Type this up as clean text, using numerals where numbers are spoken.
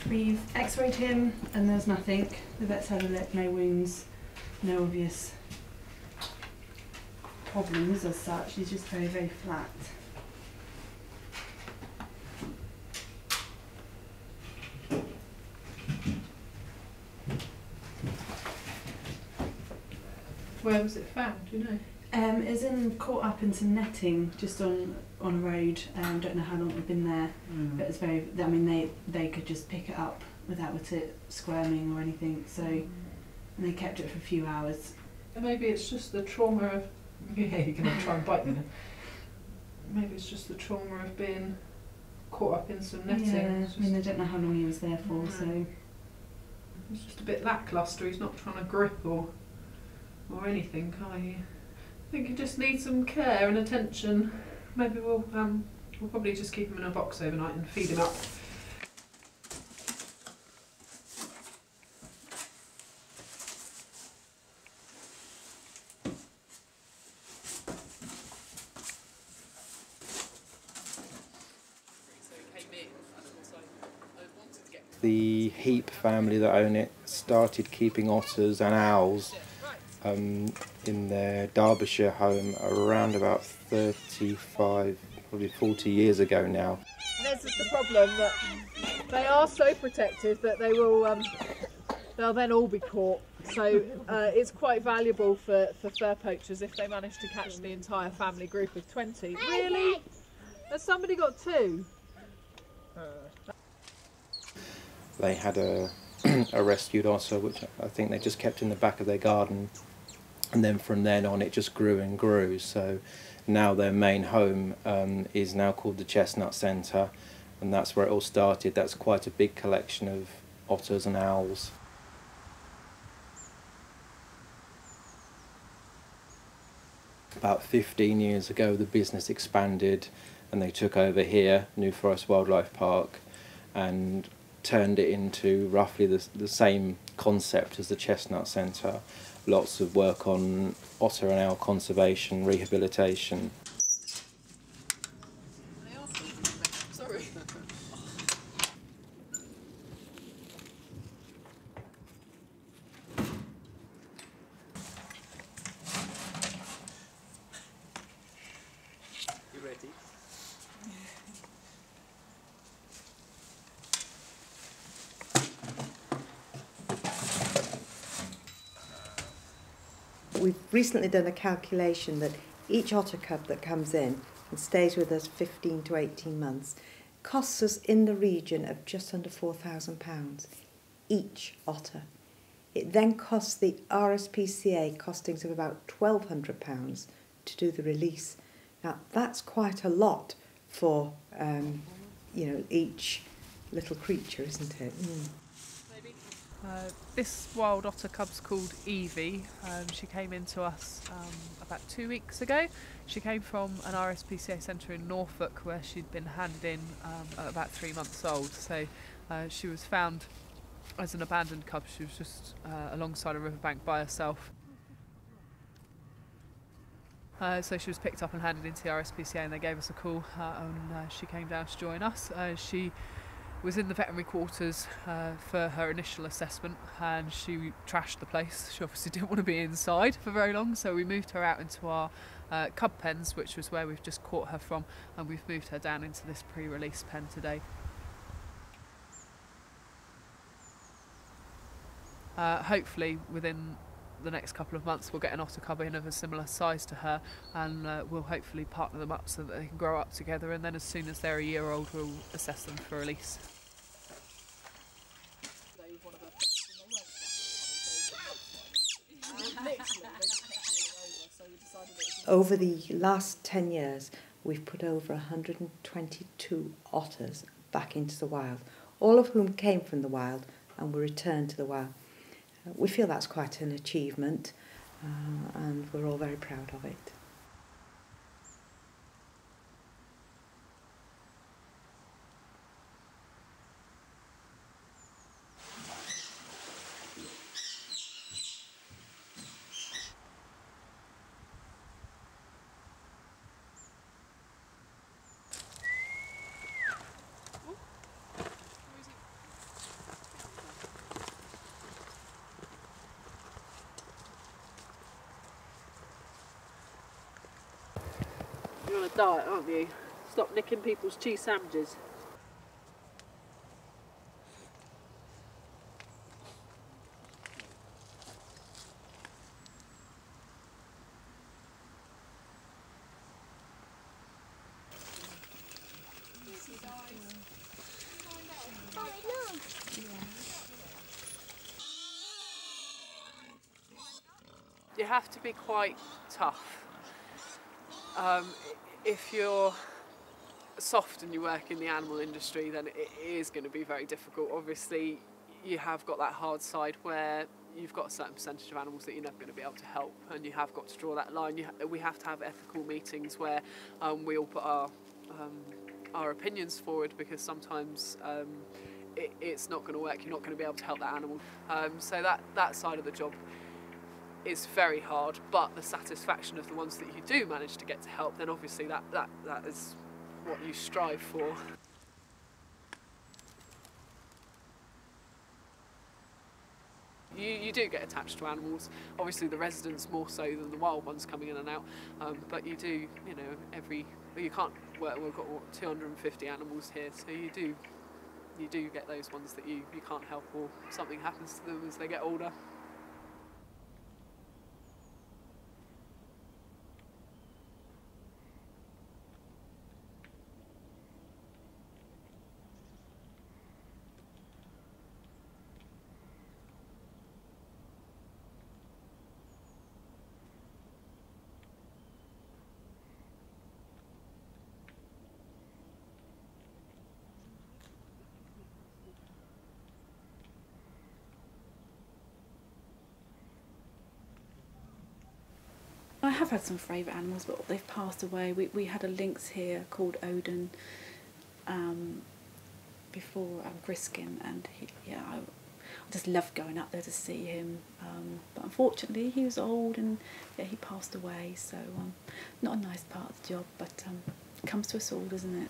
We've x-rayed him and there's nothing. The vet's had a look, no wounds, no obvious problems as such. He's just very, very flat. Where was it found, do you know? It's caught up in some netting just on a road. Don't know how long it's been there, but it's very. I mean, they could just pick it up without it squirming or anything. So, and they kept it for a few hours. And maybe it's just the trauma of. Yeah, you're gonna try and bite me then. Maybe it's just the trauma of being caught up in some netting. Yeah, I mean, they don't know how long he was there for, so. It's just a bit lacklustre. He's not trying to grip or anything, are you? I think he just needs some care and attention. Maybe we'll probably just keep him in a box overnight and feed him up. The Heap family that own it started keeping otters and owls in their Derbyshire home around about 35, probably 40 years ago now. This is the problem, that they are so protected that they will they'll then all be caught. So it's quite valuable for fur poachers if they manage to catch the entire family group of 20. Really? Has somebody got 2? They had a rescued otter, which I think they just kept in the back of their garden, and then from then on it just grew and grew. So now their main home is now called the Chestnut Centre, and that's where it all started. That's quite a big collection of otters and owls. About 15 years ago the business expanded and they took over here, New Forest Wildlife Park, and turned it into roughly the same concept as the Chestnut Centre. Lots of work on otter and owl conservation, rehabilitation. Sorry. You ready? We've recently done a calculation that each otter cub that comes in and stays with us 15 to 18 months costs us in the region of just under £4,000 each otter. It then costs the RSPCA costings of about £1,200 to do the release. Now that's quite a lot for each little creature, isn't it? This wild otter cub's called Evie. She came into us about 2 weeks ago. She came from an RSPCA centre in Norfolk where she'd been handed in at about 3 months old. So she was found as an abandoned cub. She was just alongside a riverbank by herself. So she was picked up and handed into the RSPCA and they gave us a call and she came down to join us. She was in the veterinary quarters for her initial assessment and she trashed the place. She obviously didn't want to be inside for very long, so we moved her out into our cub pens, which was where we've just caught her from, and we've moved her down into this pre-release pen today. Hopefully within the next couple of months we'll get an otter cub in of a similar size to her, and we'll hopefully partner them up so that they can grow up together, and then as soon as they're a year old we'll assess them for release. Over the last 10 years we've put over 122 otters back into the wild, all of whom came from the wild and were returned to the wild. We feel that's quite an achievement and we're all very proud of it. on a diet, aren't you? Stop nicking people's cheese sandwiches. You have to be quite tough. If you're soft and you work in the animal industry, then it is going to be very difficult. Obviously, you have got that hard side where you've got a certain percentage of animals that you're never going to be able to help, and you have got to draw that line. We have to have ethical meetings where we all put our opinions forward, because sometimes it's not going to work. You're not going to be able to help that animal. So that side of the job is very hard, but the satisfaction of the ones that you do manage to get to help, then obviously that is what you strive for. You do get attached to animals, obviously the residents more so than the wild ones coming in and out, but you do, you know, you can't work, we've got 250 animals here, so you do get those ones that you can't help, or something happens to them as they get older. I have had some favourite animals, but they've passed away. We had a lynx here called Odin before Griskin, and I just loved going up there to see him. But unfortunately, he was old and he passed away. So not a nice part of the job, but it comes to us all, doesn't it?